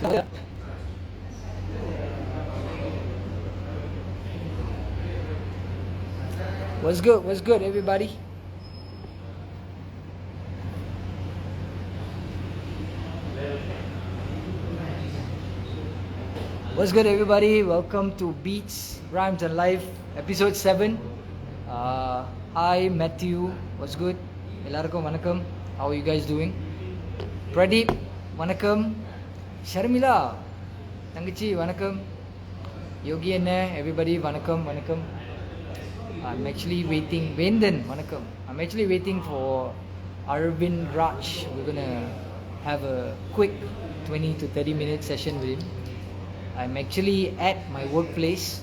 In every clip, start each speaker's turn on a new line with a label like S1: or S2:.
S1: What's good? What's good, everybody? What's good, everybody? Welcome to Beats, Rhymes and Life, episode 7. Hi, Matthew. What's good? Ellarukkum vanakkam. How are you guys doing? Pradeep, vanakkam. Sharmila, Tangachi, vanakkam. Yogi Anna, everybody, vanakkam, vanakkam. I'm actually waiting. Vendan, vanakkam. I'm actually waiting for Arvind Raj. We're gonna have a quick 20 to 30 minute session with him. I'm actually at my workplace,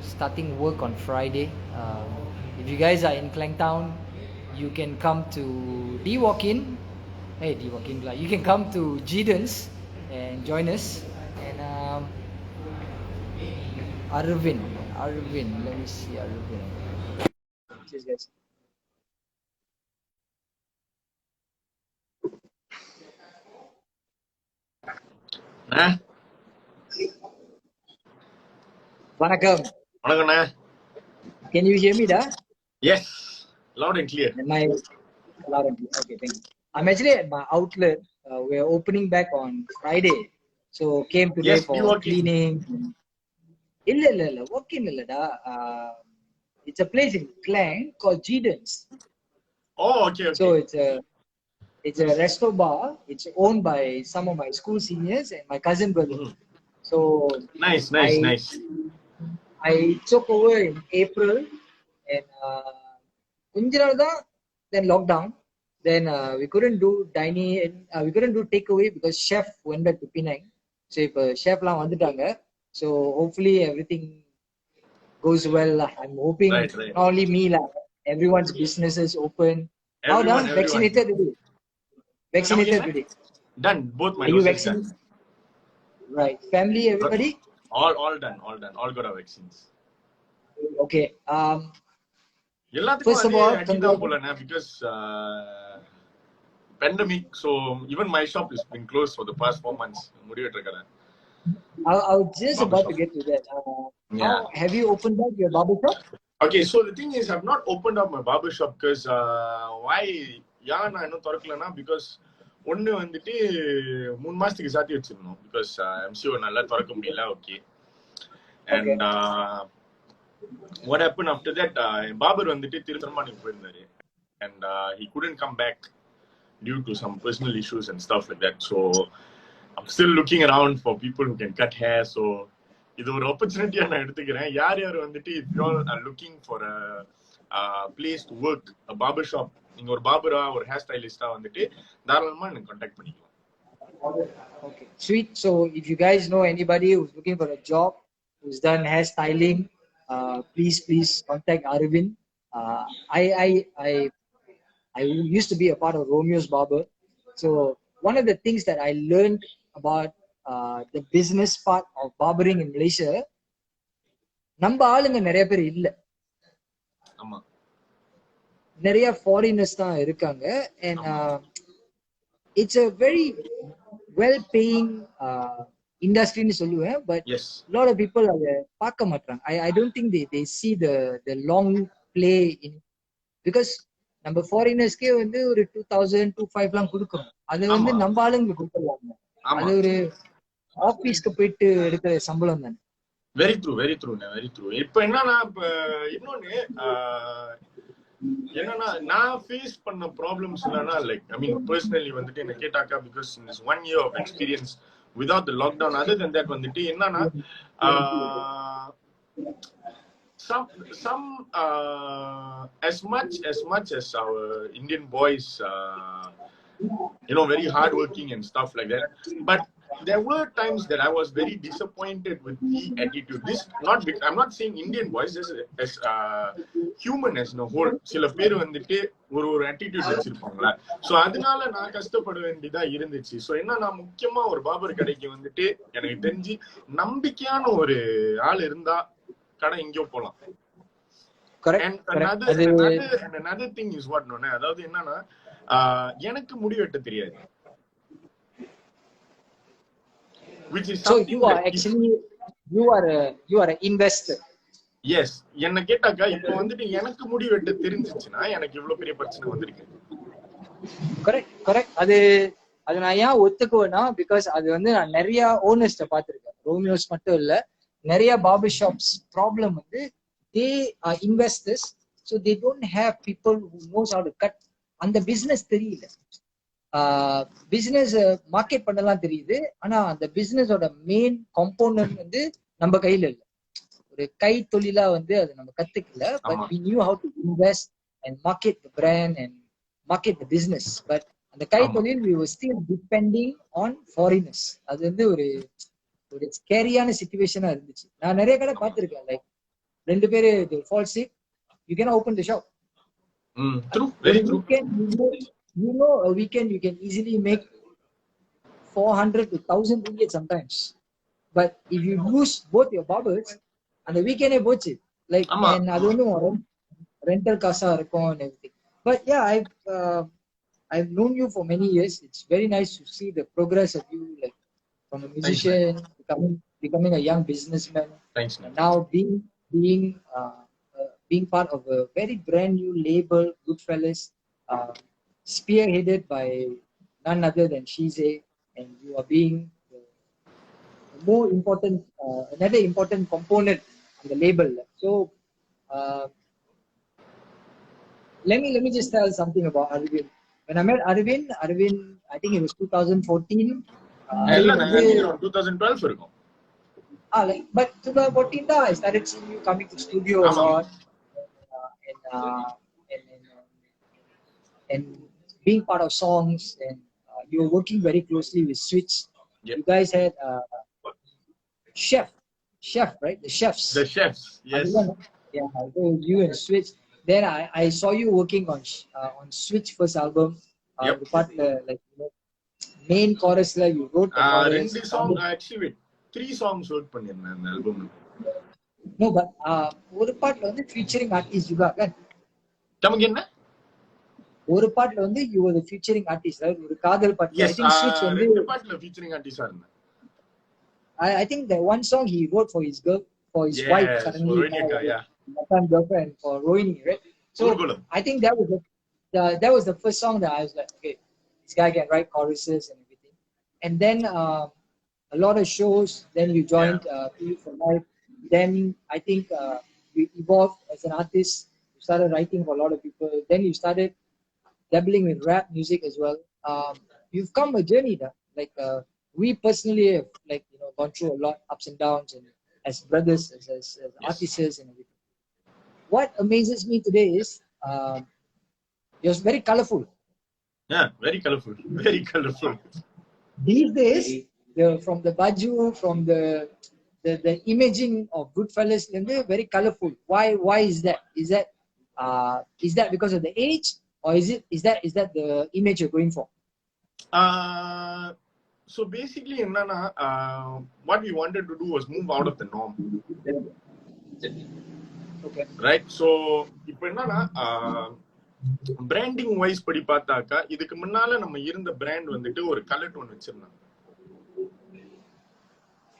S1: starting work on Friday. If you guys are in Klangtown, you can come to D-Walk-In. Hey, D-Walk-In, you can come to Jiden's and join us. And Arvind, let me see Arvind. Cheers, guys. Vanakkam. Can you hear me, da?
S2: Yes, loud and clear.
S1: Am I loud and clear? Okay, thank you. I'm actually at my outlet. We're opening back on Friday, so came today
S2: Yes,
S1: for cleaning. Illa, walk-in illa da. It's a place in Klang called Jiden's.
S2: Oh, okay.
S1: So it's a resto bar. It's owned by some of my school seniors and my cousin brother. So
S2: Nice.
S1: I took over in April, and then lockdown. Then we couldn't do dining, we couldn't do takeaway because chef went back to Penang. So if chef la vandutaanga, so hopefully everything goes well lah. I'm hoping
S2: Right.
S1: not only me lah, everyone's business is open. How done? Vaccinated today.
S2: Done. Both my
S1: Are you
S2: doses
S1: vaccinated?
S2: done.
S1: Right. Family, everybody?
S2: All done. All got our vaccines.
S1: Okay.
S2: First
S1: of all,
S2: because pandemic, so even my shop has been closed for the past 4 months.
S1: I was just about to get to that. Have you opened up your barber shop?
S2: Okay, so the thing is, I've not opened up my barber shop because why? Because ஒன்னு வந்துட்டு 3 மாசத்துக்கு சாத்தி வச்சிருந்தோம் because I'm sure நல்லா திறக்க முடியல. Okay. And what happened after that, barber வந்துட்டு திருத்தரமானுக்கு போயிருந்தாரு and he couldn't come back due to some personal issues and stuff like that. So I'm still looking around for people who can cut hair. So இது ஒரு opportunity நான் எடுத்துக்கிறேன். யார் வந்துட்டு if you all are looking for a place to work, a barber shop, நீங்க ஒரு Barbara ஒரு hair ஸ்டைலிஸ்டா வந்துட்டு தாராளமா எனக்கு கான்டாக்ட் பண்ணிக்கலாம்.
S1: Okay, sweet. So if you guys know anybody who's looking for a job, who's done hair styling, please contact Arvind. I used to be a part of Romeo's Barber. So one of the things that I learned about the business part of barbering in Malaysia, நம்ம ஆளுங்க நிறைய பேர் இல்ல.
S2: ஆமா.
S1: நிறைய foreigners தான் இருக்காங்க and it's a very well paying industry னு சொல்லுவேன், but
S2: yes,
S1: a lot of people அதை பார்க்க மாட்டாங்க. I don't think they see the long play in, because நம்ம foreigners-கே வந்து ஒரு 2000 25 லாம் கொடுக்கறோம். அது வந்து நம்ம ஆளுங்க கொடுக்கறாங்க. அது ஒரு ஆபீஸ்க்கு போயிட்டு எடுக்கிற சம்பளம் தானே.
S2: very true. இப்போ என்னன்னா என்னன்னா நான் ஃபேஸ் பண்ண ப்ராப்ளம்ஸ் என்னன்னா like I mean personally வந்துட்டு என்ன கேட்டாக்கா because in this 1 year of experience without the lockdown, other than that வந்துட்டு என்னன்னா some as much as our Indian boys very hardworking and stuff like that, but there were times that I was very disappointed with the attitude. This I'm not saying Indian boys, as human as a whole. சில பேர் வந்துட்டு ஒரு attitude வச்சிருப்பாங்களா, so அதனால நான் கஷ்டப்பட வேண்டியதா இருந்துச்சு. So என்னன்னா முக்கியமா ஒரு பார்பர் கடைக்கு வந்துட்டு எனக்கு தெரிஞ்சு நம்பிக்கையான ஒரு ஆள் இருந்தா கடை எங்கேயோ போலாம். And another thing is what அதாவது என்னன்னா எனக்கு முடி வெட்ட தெரியாது. which is
S1: So
S2: something
S1: you are
S2: that
S1: actually you are an investor.
S2: Yes என்ன கேட்டாக்கா இப்போ வந்துட்டு எனக்கு முடி வெட்ட தெரிஞ்சிச்சுன்னா எனக்கு இவ்வளவு பெரிய பிரச்சனை வந்திருக்கு.
S1: கரெக்ட். அது நான் ஏன் ஒத்துக்குவேன்னா, பிகாஸ் அது வந்து நான் நிறைய ஓனர்ஸ்ட பார்த்திருக்கேன். ரோமியோஸ் மட்டும் இல்ல, நிறைய பார்பர் ஷாப்ஸ் ப்ராப்ளம் வந்து they are investors, so they don't have people who knows have to cut. அந்த பிசினஸ் தெரியல. பிசினஸ் மார்க்கெட் பண்ணலாம் தெரியுது, ஆனா அந்த பிசினஸோட மெயின் காம்போனன்ட் வந்து நம்ம கையில இல்லை. ஒரு கை தொழிலா வந்து அது நம்ம கத்துக்கல. But we knew how to invest and market the brand and market the business. But அந்த கை தொழில் we were still depending on foreigners. அது வந்து ஒரு ஸ்கேரியான சிச்சுவேஷனா இருந்துச்சு. நான் நிறைய கடை பார்த்திருக்கேன். லைக் ரெண்டு பேரு fall sick, you cannot open the shop.
S2: True, very true.
S1: You know a weekend you can easily make 400 to 1000 ringgit sometimes. But if you lose both your barbers, அந்த வீக்கெண்டே போச்சு. லைக் அது வந்து ரெண்டல் காசா இருக்கும் and everything. But yeah, I've known you for many years. It's very nice to see the progress of you, like from a musician becoming a young businessman.
S2: Thanks, man.
S1: And now being part of a very brand new label, Goodfellas, spearheaded by none other than Shize, and you are being more important, another important component on the label. So let me just tell something about Arvind. When I met Arvind, I think it was 2014.
S2: 2012 இருக்கும்.
S1: But 2014 I started seeing you coming to studio a lot, and being part of songs, and you were working very closely with Switch.
S2: Yep.
S1: You guys had chef, right? The chefs,
S2: Yes.
S1: Yeah, so you and Switch. Then I saw you working on Switch first album. The part like, you know, main chorus la you wrote the chorus.
S2: ரெண்டு song actually 3 songs work பண்ணிருந்தேன் அந்த ஆல்பம்ல.
S1: No, but ஒரு பாட்ல வந்து featuring artist juga kan?
S2: நமக்கு என்ன?
S1: ஒரு பாட்ல வந்து you were the featuring artist, right? ஒரு காதல் பாட்டு.
S2: I think Switch வந்து ரெண்டு பாட்ல featuring artist இருந்தேன்.
S3: I think that one song he wrote for his girl, for his wife, suddenly, girlfriend, for Rohini, right? So I think that was the first song that I was like, okay, this guy can write choruses and everything. And then a lot of shows. Then you joined P for Life. Then I think you evolved as an artist. You started writing for a lot of people. Then you started dabbling with rap music as well. You've come a journey, like. We personally have, like, you know, gone through a lot ups and downs, and as brothers, as artists and everything. What amazes me today is you're very colorful.
S2: Yeah, very colorful. Very colorful.
S3: These days, from the baju, from the imaging of Goodfellas, they're very colorful. Why is that? Is that because of the age, or is that the image you're going for?
S2: So basically, what we wanted to do was move out of the norm.
S3: Okay.
S2: Right? So, இப்போ என்னன்னா branding wise படி பார்த்தாக்கா இதுக்கு முன்னால நம்ம இருந்த brand வந்துட்டு ஒரு கலர் டோன் வச்சிருந்தாங்க.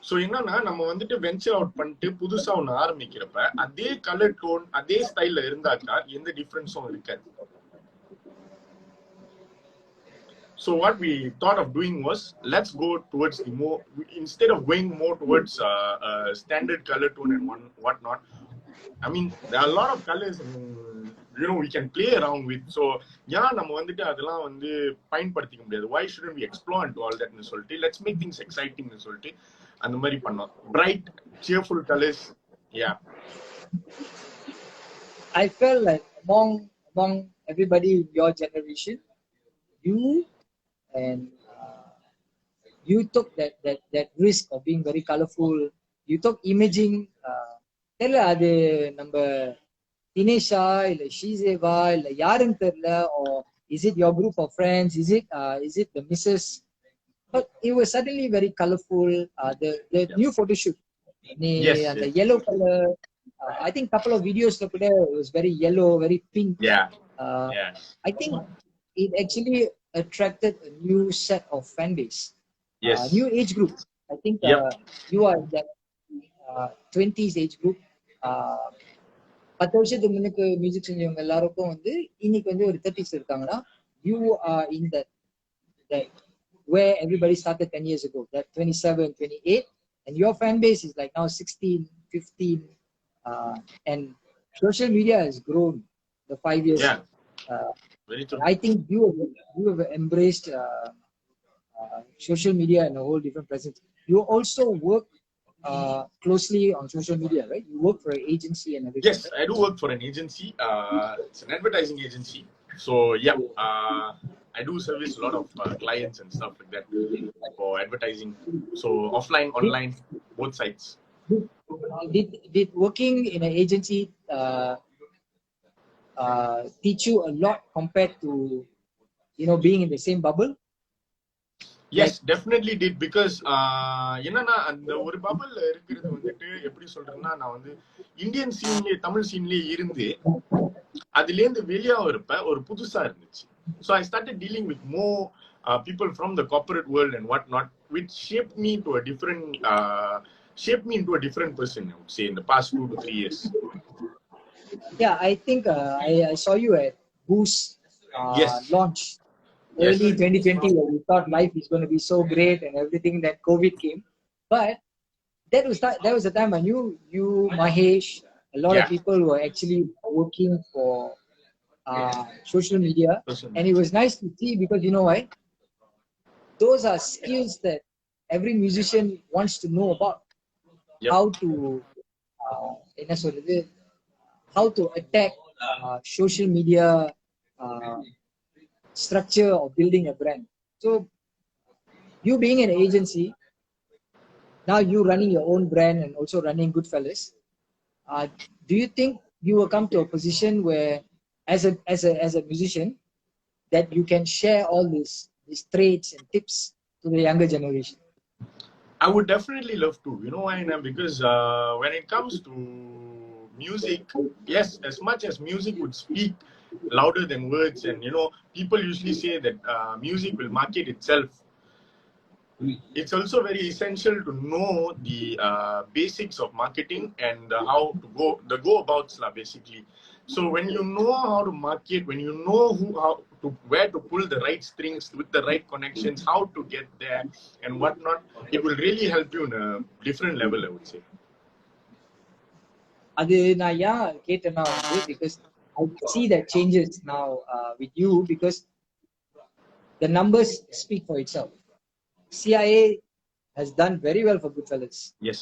S2: So என்னன்னா நம்ம வந்துட்டு வென்ச்சர் அவுட் பண்ணிட்டு புதுசா ஒன்னு ஆரம்பிக்கிறப்ப அதே கலர் டோன் அதே ஸ்டைல்ல இருந்தாக்கா எந்த டிஃபரன்ஸும் இருக்காது. So what we thought of doing was, let's go towards the more, instead of going more towards standard color tone and whatnot. I mean, there are a lot of colors, you know, we can play around with. So yeah, நம்ம வந்துட்டு அதெல்லாம் வந்து பயன்படுத்திக்க முடியாது. Why shouldn't we explore into all that னு சொல்லிட்டு, let's make things exciting னு சொல்லிட்டு அந்த மாதிரி பண்ணோம். Bright, cheerful colors. Yeah.
S3: I felt like among everybody in your generation, you took that risk of being very colorful. You took imaging. தெரியல அது நம்ம தினேஷா இல்ல ஷீசேவா இல்ல யாருன்னு தெரியல, or is it your group of friends, is it the missus, but it was suddenly very colorful. The new photo shoot, the yellow color, I think couple of videos கூட it was very yellow, very pink. I think it actually attracted a new set of fan base. New age group. I think
S2: Yep.
S3: you are in that 20s age group. 10 வருஷத்துக்கு முன்னுக்கு music செஞ்சவங்க எல்லாருக்கும் வந்து இன்னைக்கு வந்து ஒரு 30s இருக்காங்கன்னா, you are in that where everybody started 10 years ago, that 27, 28, and your fan base is like now 16, 15, and social media has grown the 5 years.
S2: Yeah. Very true.
S3: I think you have embraced social media in a whole different presence. You also work closely on social media, right? You work for an agency and everything.
S2: Yes, I do work for an agency. It's an advertising agency. So yeah, I do service a lot of clients and stuff like that for advertising. So offline, online, both sides.
S3: Did working in an agency teach you a lot compared to being in the same bubble?
S2: Yes, definitely did, because என்னன்னா அந்த ஒரு பபிள்ல இருக்கிறது வந்துட்டு எப்படி சொல்றேன்னா, நான் வந்து Indian சீன்லயே Tamil சீன்லயே இருந்து அதுல இருந்து வெளியா இருப்ப ஒரு புதுசா இருந்துச்சு. So I started dealing with more people from the corporate world and whatnot, which shaped me into a different person, I would say, in the past 2 to 3 years.
S3: Yeah, I think I saw you at Boost
S2: Yes.
S3: launch early 2020, where we thought life is going to be so great and everything, that COVID came. But that was the time I knew you, Mahesh, a lot of people were actually working for social media. And it was nice to see, because you know why? Those are skills that every musician wants to know about.
S2: Yep.
S3: How to attack social media structure of building a brand. So you being an agency, now you running your own brand and also running Goodfellas, do you think you will come to a position where as a musician that you can share all these traits and tips to the younger generation?
S2: I would definitely love to. You know why? Because when it comes to music, yes, as much as music would speak louder than words, and people usually say that music will market itself. It's also very essential to know the basics of marketing and how to go abouts basically. So when you know how to market, when you know where to pull the right strings with the right connections, how to get there and whatnot, it will really help you in a different level, I would say.
S3: Because I see that changes now with you, because the numbers speak for itself. CIA has done very well for Goodfellas.
S2: Yes.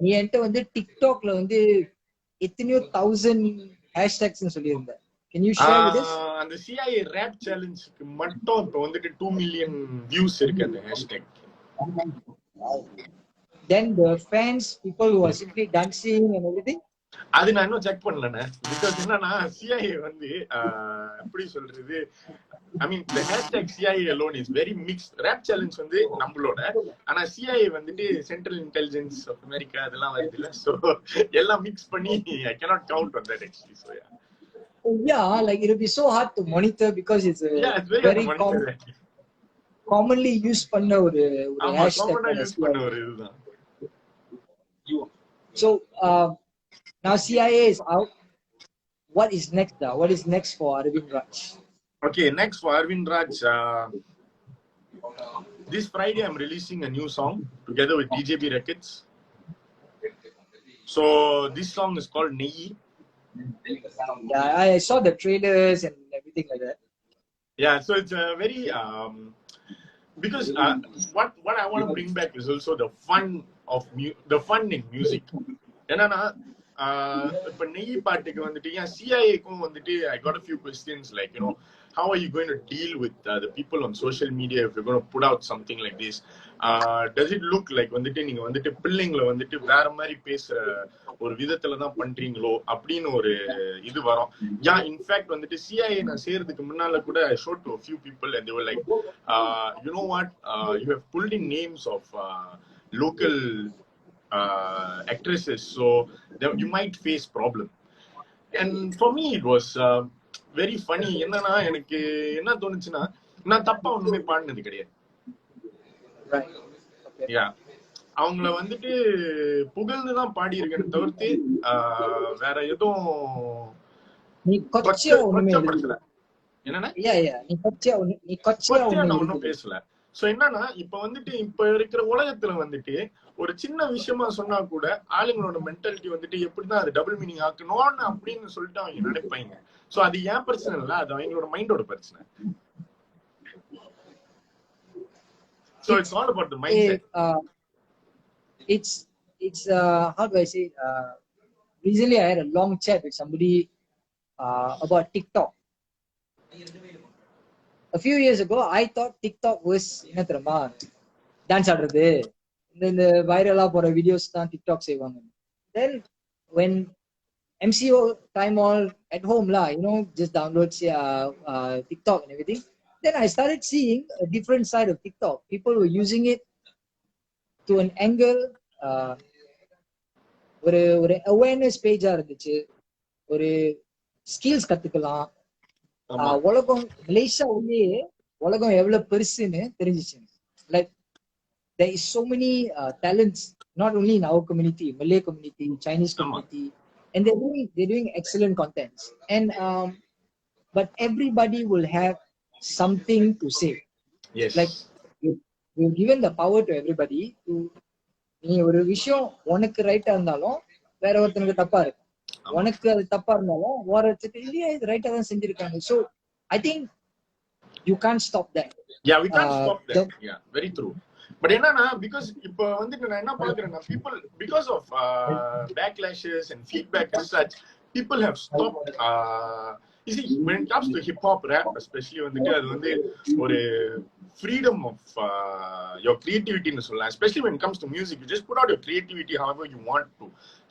S3: நீ என்கிட்ட வந்து டிக்டாக்ல வந்து எத்தனையோ 1000 hashtags சொல்லியிருந்த. Can you share with us?
S2: அந்த CIA rap challenge-க்கு மட்டும் இப்ப வந்துட்டு 2 million views இருக்கு அந்த hashtag.
S3: Then the fans, people who are simply dancing and everything.
S2: அது நான் இன்னும் செக் பண்ணலண்ணே. பிகாஸ் என்னன்னா CIA வந்து எப்படி சொல்றது, I mean the hashtag CIA alone is very mixed. Rap challenge வந்து நம்மளோட, ஆனா CIA வந்துட்டு Central Intelligence of America அதெல்லாம் வருது இல்ல, so எல்லாம் மிக்ஸ் பண்ணி I cannot count on that actually. So
S3: yeah, like it will be so hard to monitor, because it's a very commonly used பண்ண ஒரு hashtag.
S2: காமனா யூஸ் பண்ண ஒரு இதுதான்.
S3: So now CIA is out. What is next? What is next for Arvind Raj?
S2: Okay, next for Arvind Raj, this Friday I'm releasing a new song together with DJB Records. So this song is called Neyi.
S3: Yeah, I saw the trailers and everything like that.
S2: Yeah, so it's a very because what I want to bring back is also the fun in music. என்னன்னா இப்ப நெய் பாட்டுக்கு வந்துட்டு ஏன் சிஐஏக்கும் வந்துட்டு I got a few questions like how are you going to deal with the people on social media if you're going to put out something like this? Does it look like வந்துட்டு நீங்க வந்துட்டு பிள்ளைங்களை வந்துட்டு வேற மாதிரி பேசுற ஒரு விதத்துல தான் பண்றீங்களோ அப்படின்னு ஒரு இது வரும். இன்ஃபேக்ட் வந்துட்டு சிஐஏ நான் சேர்றதுக்கு முன்னால கூட I showed to a few people and they were like you know what, you have pulled in names of local actresses, so you might face problem. And for me it was very funny. என்னன்னா எனக்கு என்ன தோணுச்சுன்னா, நான் தப்பா ஒண்ணுமே பாடினது கிடையாது. யா அவங்கள வந்துட்டு புகழ்ந்துதான் பாடி இருக்கேன்னு தவிர்த்து வேற எதுவும்
S3: நீ கொச்சையா ஒண்ணுமே
S2: கொச்சப்படுத்தல. என்னன்னா
S3: நீ கொச்சையா
S2: நான் ஒன்னும் பேசல. சோ என்னன்னா இப்ப வந்துட்டு இப்ப இருக்கிற உலகத்துல வந்துட்டு ஒரு சின்ன விஷயமா சொன்னா கூட ஆளுங்களோட மென்டாலிட்டி வந்துட்டு எப்படிதான் அது டபுள் மீனிங் ஆக்கணும்னு அப்படின்னு சொல்லிட்டு அவங்க நினைப்பாங்க. சோ அது ஏன் பிரச்சனை இல்ல, அது அவங்களோட மைண்டோட பிரச்சனை. So it's all about the mindset.
S3: It's how do I say? Recently, I had a long chat with somebody about TikTok. A few years ago, I thought TikTok was என்ன தெரியுமா, டான்ஸ் ஆடுறது, இந்த வைரலா போற வீடியோஸ் தான் TikTok செய்வாங்க. Then when MCO time all at home lah, just download TikTok and everything. Then I started seeing a different side of TikTok. People were using it to an angle. ஒரு awareness page இருந்துச்சு, ஒரு skills கத்துக்கலாம். உலகம் Malaysia உள்ளே உலகம் எவ்வளவு பெருசுன்னு தெரிஞ்சிச்சு. Like there is so many talents, not only in our community, Malay community, Chinese community, and they're doing excellent contents. And but everybody will have something to say.
S2: Yes.
S3: Like we've given the power to everybody to, நீ ஒரு விஷயம் உனக்கு ரைட்டா இருந்தாலும் வேற ஒருத்தனுக்கு தப்பா இருக்கு, உனக்கு அது தப்பா இருந்தாலும் இல்லையா இது ரைட்டா தான் செஞ்சிருக்காங்க. So I think you can't stop that.
S2: Yeah, we can't stop that. Yeah, very true. But என்னன்னா because இப்ப வந்துட்டு நான் என்ன பாக்குறேன்னா people because of backlashes and feedback and such, people have stopped you see when it comes to hip hop rap especially வந்துட்டு அது வந்து ஒரு freedom of your creativity ன்னு சொல்லலாம். Especially when it comes to music, you just put out your creativity however you want to.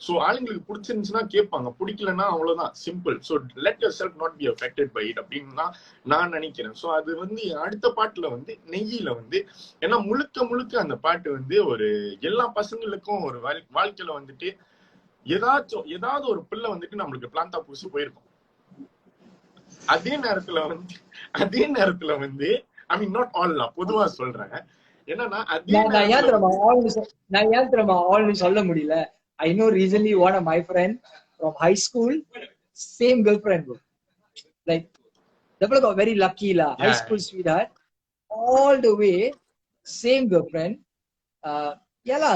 S2: So ஆளுங்களுக்கு பிடிச்சிருந்துச்சுன்னா கேட்பாங்க, பிடிக்கலன்னா அவ்வளவுதான், simple. So let yourself not be affected by it அப்படின்னு தான் நான் நினைக்கிறேன். ஸோ அது வந்து அடுத்த பாட்டுல வந்து நெய்யில வந்து ஏன்னா முழுக்க அந்த பாட்டு வந்து ஒரு எல்லா பசங்களுக்கும் ஒரு வாழ்க்கையில வந்துட்டு ஏதாவது ஒரு பிள்ளை வந்துட்டு நம்மளுக்கு பிளான்டா பூசி போயிருக்கும். அதே நேரத்துல வந்து ஐ மீன் நாட் ஆல், பொதுவா சொல்றேன். என்னன்னா
S3: நான் ஏன் தெரியுமா ஆல்னு சொல்ல முடியல. I know recently one of my friend from high school, same girlfriend, like the fellow got very lucky lah. Yeah. High school sweetheart, all the way same girlfriend. Yeah lah,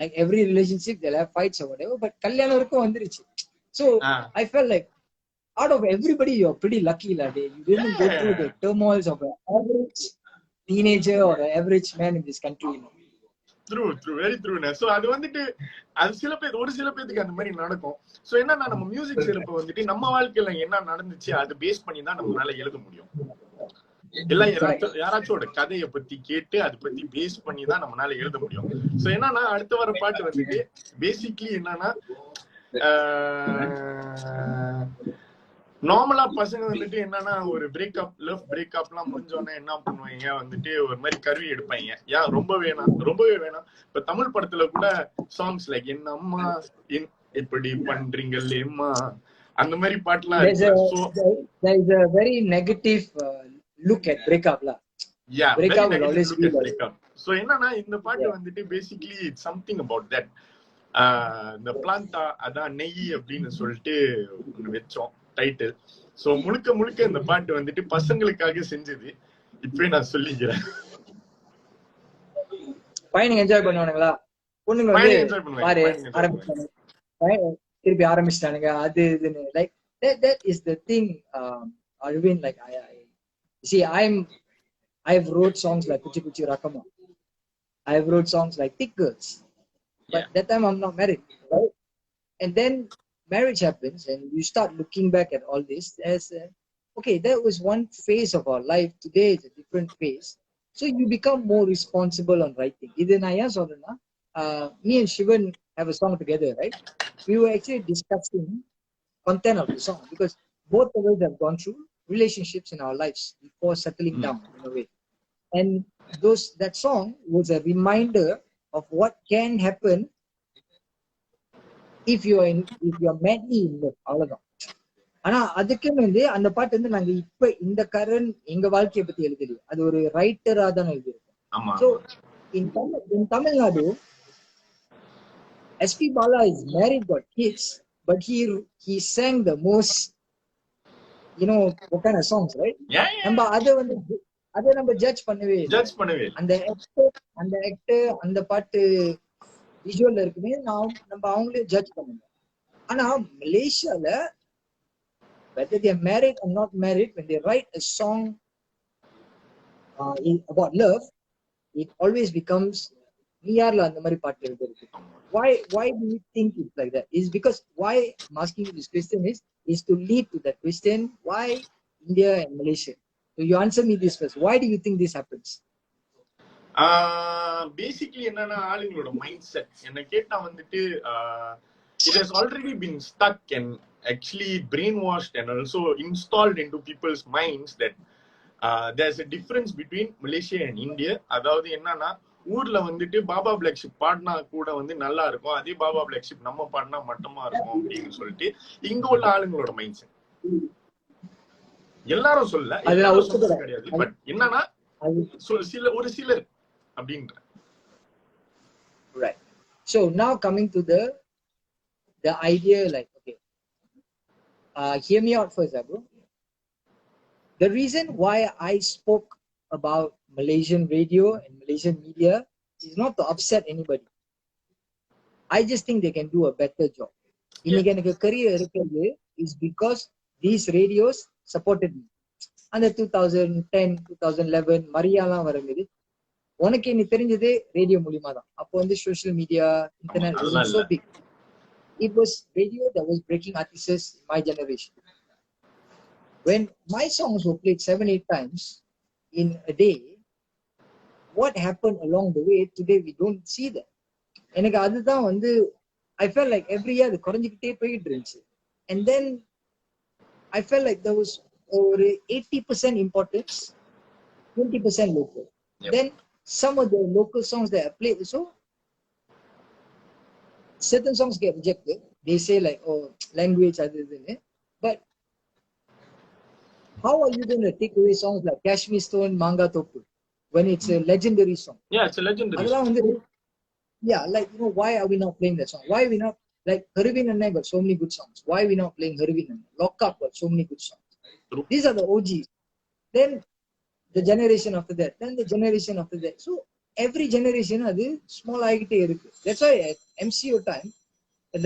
S3: like every relationship they'll have fights or whatever, but kalyanam varakum vandiruchu. So I felt like out of everybody you're pretty lucky lah. You didn't go through the turmoils of an average teenager or an average man in this country.
S2: True, very true. So அது வந்துட்டு அது ஒரு சில பேருக்கு அந்த மாதிரி நடக்கும். So என்னன்னா நம்ம மியூசிக் செய்யறப்ப வந்துட்டு நம்ம வாழ்க்கையில என்ன நடந்துச்சு அது பேஸ் பண்ணி தான் நம்மளால எழுத முடியும். எல்லாம் யாராச்சோட கதையை பத்தி கேட்டு அதை பத்தி பேஸ் பண்ணி தான் நம்மளால எழுத முடியும். சோ என்னன்னா அடுத்த வர பாட்டு வந்துட்டு பேசிக்லி என்னன்னா நார்மலா பசங்க வந்துட்டு என்னன்னா ஒரு லவ் பிரேக்அப் எல்லாம் முடிஞ்சோடனே என்ன பண்ணுவாங்க வந்துட்டு ஒரு மாதிரி கருவி எடுப்பாங்க. ரொம்பவே வேணாம். இப்ப தமிழ் படத்துல கூட சாங்ஸ் லைக் என்ன அம்மா எப்படி பண்றீங்களேம்மா அந்த மாதிரி பாட்டுலாம்
S3: there is a very negative look at breakup la.
S2: Yeah, breakup will always be breakup. So என்னன்னா இந்த பாட்டு வந்துட்டு basically it's something about that. இந்த பிளான்டா அதான் நெய் அப்படின்னு சொல்லிட்டு வெச்சோம் டைட்டில். சோ முழுக்க இந்த பாட்டு வந்துட்டு பசங்களுக்காக செஞ்சது. இப்பவே நான் சொல்லிக்கிறேன்.
S3: பையனுங்க என்ஜாய் பண்ணுவானுங்களா, பொண்ணுங்க வந்து பாரு திருப்பி ஆரம்பிச்சிட்டானுங்க அது இதுன்னு. Like that is the thing. Arvind, like I see I've wrote songs like Kuchi Kuchi Rakama. I've wrote songs like Thick Girls. But that time I'm not married, right? And then marriage happens and you start looking back at all this as okay, that was one phase of our life. Today is a different phase. So you become more responsible on writing. Idu na ya solrena, me and Shivan have a song together, right? We were actually discussing content of the song because both of us have gone through relationships in our lives before settling down in a way. And that song was a reminder of what can happen if you're madly in love. அவ்வளவுதான். ஆனா அதுக்குன்னு வந்து அந்த பாட்டு வந்து நாங்க இப்ப இந்த கரண்ட் எங்க வாழ்க்கையை பத்தி எழுதலையே, அது ஒரு ரைட்டரா தான் எழுதியிருக்கோம். So in Tamil Nadu, SP Bala is married, got kids, but he sang the most, you know, what kind of songs, right?
S2: Yeah,
S3: நம்ம அதை நம்ம ஜட்ஜ் பண்ணவே இல்லை.
S2: ஜட்ஜ் பண்ணவே இல்ல.
S3: அந்த ஆக்டர் அந்த பாட்டு விஷுவல்ல இருக்குமே நம்ம அவங்களே ஜட்ஜ் பண்ணணும். ஆனா மலேசியால whether they are married or not married, when they write a song about love, it always becomes நீயார்ல அந்த மாதிரி பாட்டு இருக்கு. Why do you think it's like that? Is because why I'm asking you this question is to lead to that question. Why India and Malaysia? So you answer me this first. Why do you think this happens?
S2: Basically என்னன்னா ஆளுங்களோட mind set. என்ன கேட்டா வந்துட்டு it has already been stuck and actually brainwashed and also installed into people's minds that there's a difference between Malaysia and India. அதாவது என்னன்னா ஊர்ல வந்துட்டு Baba black ship பாடினா கூட வந்து நல்லா இருக்கும், அதே பாபா பிளாக் ஷிப் நம்ம பாடினா மட்டமா இருக்கும் அப்படின்னு சொல்லிட்டு இங்க உள்ள ஆளுங்களோட மைண்ட் செட். எல்லாரும் சொல்றது கிடையாது, பட் என்னன்னா ஒரு சிலர் அப்படின்ற.
S3: Right. So now coming to the idea, like, okay, hear me out first, bro. The reason why I spoke about Malaysian radio and Malaysian media is not to upset anybody. I just think they can do a better job. இன்னைக்கு எனக்கு career இருக்கிறது is because these radios supported me. அந்த 2010, 2011 மரியாலாம் வரும்போது உனக்கு என்ன தெரிஞ்சதே radio மூலியமா தான். அப்போ வந்து social media, internet wasn't so big. It was radio that was breaking artists in my generation. When my songs were played 7-8 times in a day, what happened along the way? Today we don't see that. எனக்கு அதுதான் வந்து I felt like every year அது குறைஞ்சிக்கிட்டே போயிட்டு இருந்துச்சு. And then I felt like there was over 80% importance, 20% local. Then some of the local songs that I played, so certain songs get rejected. They say like, oh, language other than it. But how are you going to take away songs like Kashmir Stone, Manga Topu when it's a legendary song?
S2: Yeah, it's a legendary song.
S3: Yeah, like, you know, why are we not playing that song? Why are we not, like, Harvin and I got so many good songs. Why are we not playing Harvin and Lock Up got so many good songs?
S2: True.
S3: These are the OGs. Then the generation after that, then the generation after that. So every generation adu small ஆகிட்டே இருக்கு. That's why at MCO time,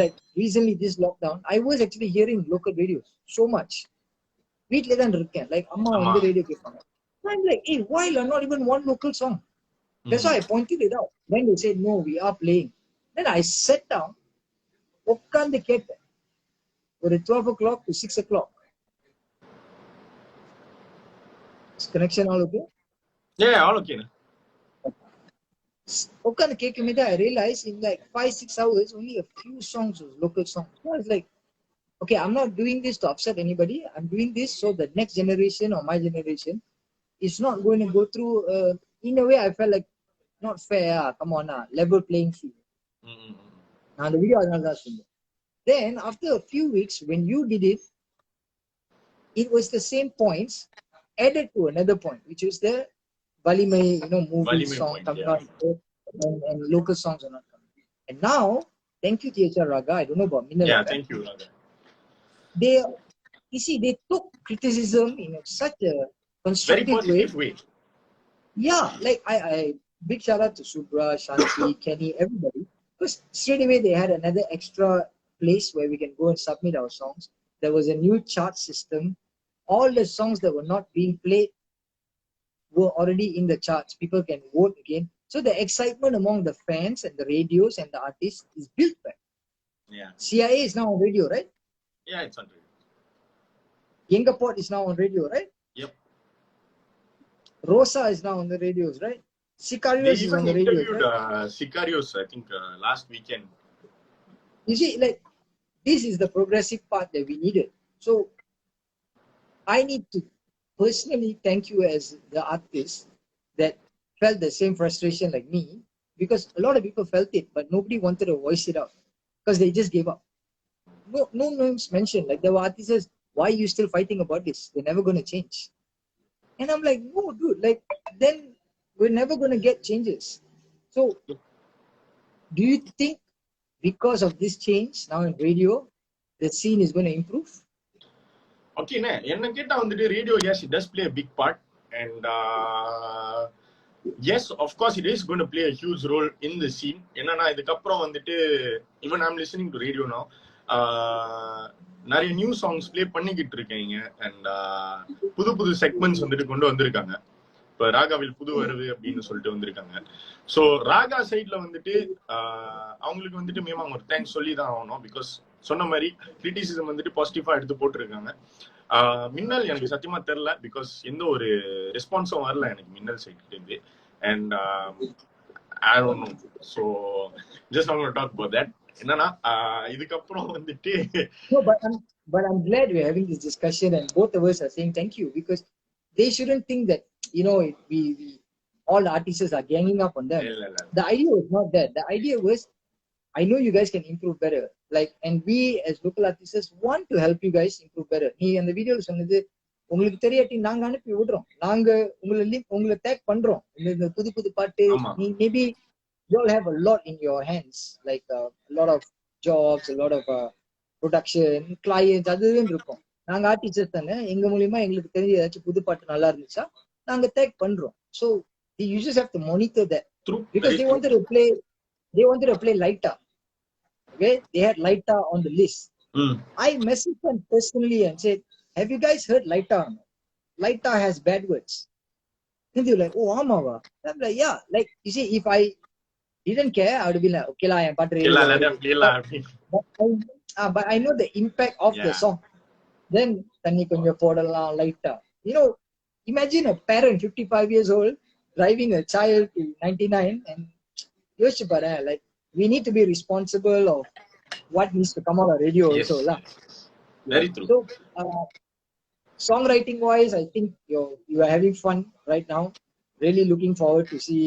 S3: like recently this lockdown, I was actually hearing local radios so much. வீட்ல தான் இருக்கேன், like அம்மா வந்து radio கேட்பாங்க. I'm like, hey, why not even one local song? That's why I pointed it out. Then they said, no, we are playing. Then I sat down, உட்கார்ந்து கேட்டேன் ஒரு 12 o'clock to 6 o'clock. Connection all okay?
S2: Yeah, all okay.
S3: உட்கார்ந்து கேட்கும்போது I realized in like 5-6 hours only a few songs was local songs. So I was like, okay, I'm not doing this to upset anybody. I'm doing this so the next generation or my generation is not going to go through in a way I felt like not fair. Come on, level playing field. Now the video adala da சொன்னேன். Then after a few weeks when you did it, it was the same points added to another point, which is the Valimai, you know, movie song coming out, and local songs are not coming. And now, thank you THR Raga, I don't know about Minna.
S2: Yeah, thank you Raga.
S3: You see, they took criticism in such a constructive
S2: very positive way.
S3: Yeah, like I big shout out to Subra, Shanti, Kenny, everybody. Because straight away they had another extra place where we can go and submit our songs. There was a new chart system. All the songs that were not being played were already in the charts. People can vote again. So the excitement among the fans and the radios and the artists is built back.
S2: Yeah.
S3: CIA is now on radio, right?
S2: Yeah, it's on radio.
S3: Yengaport is now on radio, right?
S2: Yep.
S3: Rosa is now on the radios, right? Sicarios is on the radio.
S2: They even interviewed Sicarios, I think, last weekend.
S3: You see, like, this is the progressive part that we needed. So I need to personally thank you as the artist that felt the same frustration like me, because a lot of people felt it, but nobody wanted to voice it out because they just gave up. No names mentioned. Like, there were artists, why are you still fighting about this? They're never going to change. And I'm like, no, dude, like, then we're never going to get changes. So do you think because of this change now in radio, the scene is going to improve?
S2: Okay, என்ன கேட்டா வந்துட்டு radio, yes, it does play a big part, and yes, of course it is going to play a huge role in the scene. என்னன்னா இதுக்கப்புறம் வந்துட்டு even I'm listening to radio now, நிறைய new songs play பண்ணிக்கிட்டு இருக்கீங்க, and புது புது segments வந்துட்டு கொண்டு வந்திருக்காங்க. இப்ப ராகாவில் புது வருது அப்படின்னு சொல்லிட்டு வந்திருக்காங்க. ஸோ ராகா சைட்ல வந்துட்டு அவங்களுக்கு வந்துட்டு மேம் அவங்க ஒரு தேங்க்ஸ் சொல்லி தான் ஆகணும். பிகாஸ் சொன்ன மாதிரி கிரிட்டிசிசம் வந்துட்டு பாசிட்டிவா எடுத்து போட்டிருக்காங்க. மின்னல் எனக்கு சத்தியமா தெரியல, பிகாஸ் எந்த ஒரு ரெஸ்பான்ஸும் வரல எனக்கு மின்னல் சைட்ல இருந்து. And I don't know. So just not going to talk about that. என்னன்னா இதுக்கப்புறம் வந்துட்டு
S3: No, but I'm glad we're having this discussion and both of us are saying thank you, because they shouldn't think that, you know, we all the artists are ganging up on them. The idea was not that. The idea was, I know you guys can improve better. Like, and we as local artists want to help you guys improve better. நீ அந்த வீடியோல சொன்னது உங்களுக்கு தெரியாட்டி நாங்க அனுப்பி விடுறோம், நாங்க உங்களை டேக் பண்றோம். இந்த புது புது பாட்டு maybe you all have a lot in your hands, like a lot of jobs, a lot of production clients, அதுன்னு இருக்கும். நாங்க ஆர்டிஸ்ட் தானே, எங்க மூலியமா எங்களுக்கு தெரிஞ்ச ஏதாச்சும் புது பாட்டு நல்லா இருந்துச்சா நாங்க டேக் பண்றோம். So you just have to monitor that. True. Because they wanted to play Laita. Okay, they had Laita on the list. I messaged them personally and said, have you guys heard Laita? Laita has bad words. And they were like, oh amava. I'm like, yeah, like you see, if I didn't care, I would be like, okay la, but I know the impact of the song. Then thanni konja podalam Laita. You know, imagine a parent 55 years old driving a child to 99, and yosichu paru, like we need to be responsible of what needs to come out of radio. Yes. Also la.
S2: Very true.
S3: So songwriting wise, I think you are having fun right now. Really looking forward to see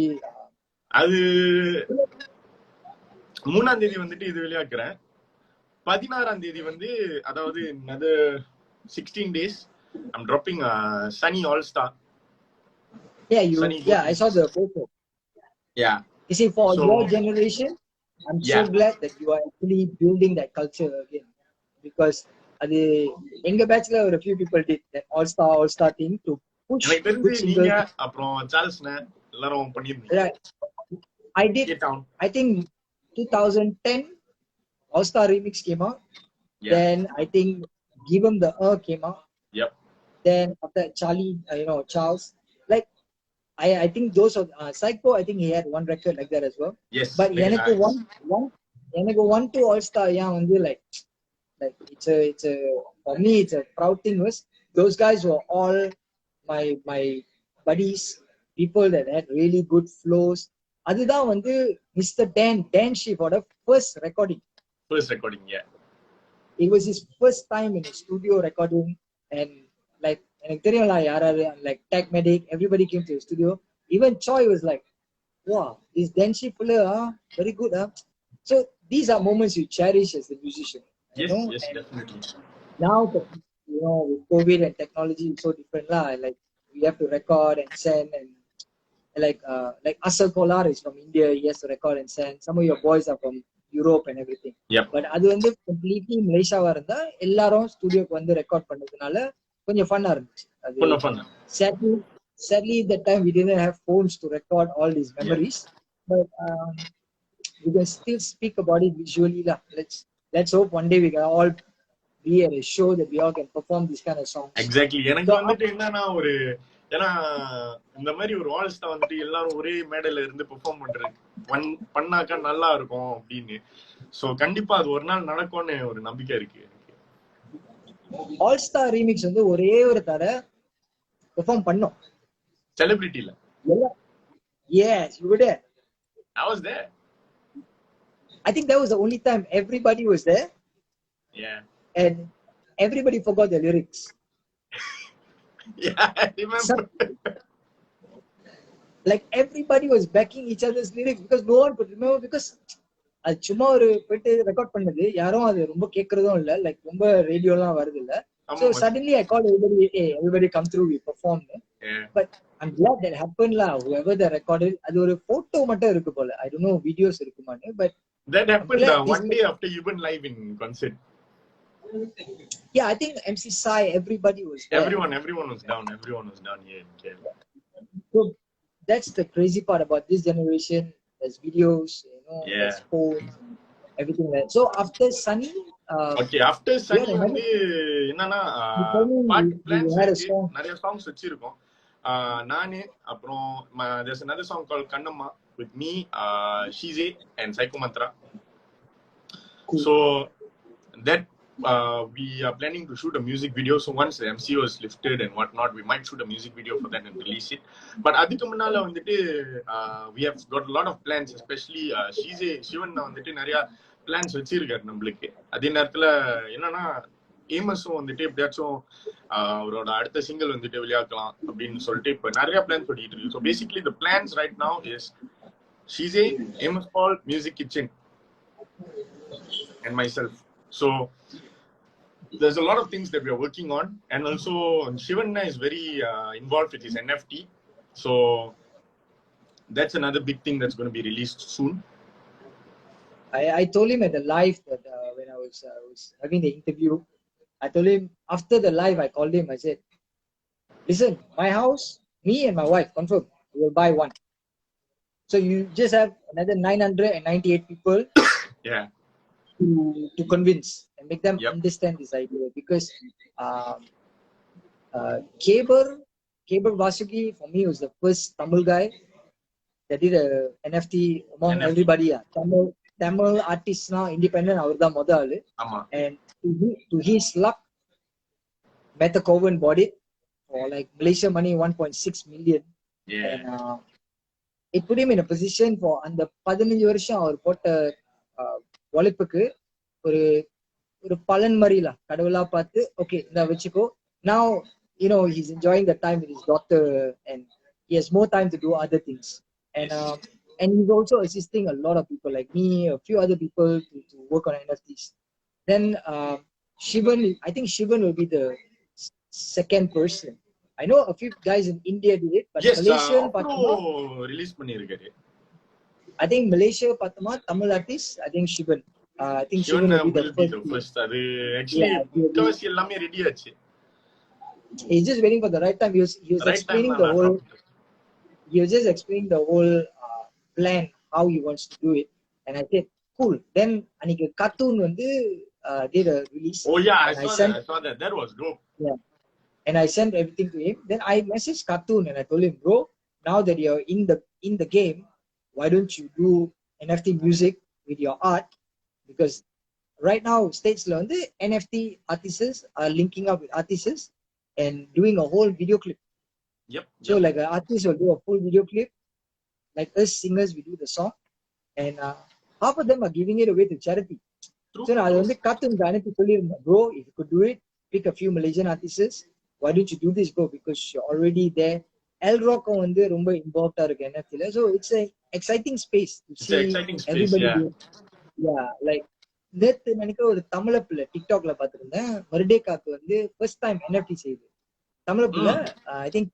S2: அது 3ஆம் தேதி வந்துட்டு இது வெளியாக்குறேன். 16ஆம் தேதி வந்து, அதாவது another 16 days I'm dropping a Sunny All Star.
S3: Yeah, I saw the photo.
S2: Yeah.
S3: You see, for your generation, I'm so glad that you are actually building that culture again, because அது எங்க பேட்ச்ல ஒரு few people did that all star thing to push.
S2: எனக்கு தெரிஞ்சு நீங்க அப்புறம் Charles எல்லாரும் பண்ணிருந்தீங்க.
S3: I did. I think 2010 All Star Remix came out. Then I think Give 'Em the came out.
S2: Yep.
S3: Then after Charlie, Charles. Like I think those are Psycho. I think he had one record like that as well.
S2: Yes.
S3: But எனக்கு one to All Star வந்து like it's a for me it's a proud thing. Was those guys were all my buddies, people that had really good flows. அதுதான் வந்து Mr. Dan Shivoட first recording.
S2: Yeah.
S3: It was his first time in a studio recording, and like எனக்கு தெரியும்ல யாராரு, like Tech Medic, everybody came to the studio. Even Choi was like, wow, this Dan Shivola very good. So these are moments you cherish as a musician.
S2: Yes, yes, definitely.
S3: Now, with COVID and technology, it's so different lah. Like we have to record and send, and like Asal Kolar is from India. He has to record and send. Some of your boys are from Europe and everything.
S2: Yep.
S3: But அது வந்து completely Malaysia வா இருந்தா எல்லாரும் ஸ்டுடியோக்கு வந்து record பண்ணதுனால கொஞ்சம் ஃபன்னா இருந்துச்சு. அது sadly that time we didn't have phones to record all these memories. But we can still speak about it visually lah. Let's hope one day we can all be at a show that we all can perform this kind of songs.
S2: Exactly. எனக்கு வந்துட்டு என்னன்னா ஒரு ஏன்னா இந்த மாதிரி ஒரு all star வந்துட்டு எல்லாரும் ஒரே மேடையில இருந்து பெர்ஃபார்ம் பண்ணாக்கா நல்லா இருக்கும் அப்படின்னு. சோ கண்டிப்பா அது ஒரு நாள் நடக்கும்னு ஒரு நம்பிக்கை இருக்கு.
S3: ஆல் ஸ்டார் ரீமிக்ஸ் வந்து ஒரே ஒரு தர பெர்ஃபார்ம் பண்ணோம்.
S2: செலிபிரிட்டில.
S3: Yes, you were there.
S2: I was there.
S3: I think that was the only time everybody was there.
S2: Yeah.
S3: And everybody forgot the lyrics.
S2: Yeah, I remember.
S3: Like everybody was backing each other's lyrics because no one could remember, because அது சும்மா ஒரு போயிட்டு record பண்ணது, யாரும் அது ரொம்ப கேட்கறதும் இல்ல, like ரொம்ப ரேடியோலாம் வருது இல்ல. So suddenly I called everybody, hey, everybody come through, we performed.
S2: Yeah.
S3: But I'm glad that happened lah. Whoever that recorded, அது ஒரு photo மட்டும் இருக்கு போல. I don't know videos இருக்குமான்னு, but
S2: That
S3: I'm
S2: happened
S3: glad this.
S2: one day after you went live in concert.
S3: Yeah, I think MC Sai, everybody was there.
S2: Everyone was down. Everyone was down here in Kerala.
S3: So that's the crazy part about this generation. There's videos,
S2: Yeah.
S3: there's phones, everything like that. So after Sunny,
S2: Okay, after Sunny வந்து என்னன்னா பாட்டு plans
S3: had a
S2: இருக்கு,
S3: song.
S2: நிறைய songs வச்சிருக்கோம். நானு அப்புறம் there's another song called Kannamma with me, Shize and Psycho Mantra.
S3: Cool.
S2: So that we are planning to shoot a music video. So once the MCO is lifted and whatnot, we might shoot a music video for that and release it. But அதுக்கு முன்னால வந்துட்டு we have got a lot of plans, especially Sivan வந்துட்டு நிறைய plans வச்சிருக்காரு நம்மளுக்கு. அதே நேரத்துல என்னன்னா ஏமஸும் வந்துட்டு எப்படியாச்சும் அவரோட அடுத்த சிங்கிள் வந்துட்டு வெளியாக்கலாம் அப்படின்னு சொல்லிட்டு இப்ப நிறைய பிளான்ஸ் பண்ணிட்டு இருக்கு. So basically the plans right now is Shize, Amos Paul, Music Kitchen and myself. So there's a lot of things that we are working on, and also Shivanna is very involved with his NFT. So that's another big thing that's going to be released soon.
S3: I told him at the live that when I was having the interview, I told him after the live, I called him. I said, "Listen, my house, me and my wife, confirm, we will buy one. So you just have another 998 people
S2: Yeah.
S3: to convince and make them
S2: Yep.
S3: understand this idea, because Keber Vasuki for me was the first Tamil guy that did a NFT among
S2: NFT.
S3: everybody. Tamil artists now independent, அவர்தா மொத ஆளு.
S2: Ama.
S3: And to his luck, Meta Coven bought it for like Malaysia money 1.6 million.
S2: Yeah.
S3: And it put him in a position for அந்த 15 வருஷம் அவர் போட்ட உழைப்புக்கு ஒரு ஒரு பலன் மாதிரில கடவுளா பார்த்து ஓகே இந்த வச்சுக்கோ. Now he's enjoying the time with his daughter and he has more time to do other things. And he's also assisting a lot of people like me, a few other people to work on NFTs. Then Shivan, I think Shivan will be the second person. I know a few guys in India did it, but
S2: Yes,
S3: Malaysian
S2: release பண்ணிருக்காரு.
S3: I think Malaysia Patama, Tamil artist, I think Shivan. I think Shivan will be the first.
S2: அது actually முக்காவாசி எல்லாமே ready ஆச்சு.
S3: He's just waiting for the right time. He was explaining the whole. He was just explaining the whole plan, how he wants to do it, and I said, "Cool." Then அன்னைக்கு cartoon வந்து did a release.
S2: Oh yeah, I saw that. That was dope.
S3: Yeah, and I sent everything to him. Then I messaged Cartoon and I told him, "Bro, now that you're in the game, why don't you do NFT music with your art? Because right now states la வந்து NFT artists are linking up with artists and doing a whole video clip.
S2: Yep.
S3: So like an artist will do a full video clip, like us singers we do the song, and half of them are giving it away to charity."
S2: True.
S3: So I வந்து Cartoon அனுப்பி சொல்லிருந்தேன், bro, if you could do it, pick a few Malaysian artists, why don't you do this, bro, because you're already there. Elrock வந்து ரொம்ப இன்வால்வ்டா இருக்கு NFT ல. So it's an exciting space to see everybody do. Yeah, like நேத்து நினைக்க ஒரு தமிழ பிள்ளை டிக்டாக்ல பாத்துருந்தேன், மர்டேகாக்கு வந்து ஃபர்ஸ்ட் டைம் NFT செய்யுது. தமிழ பிள்ளை ஐ திங்க்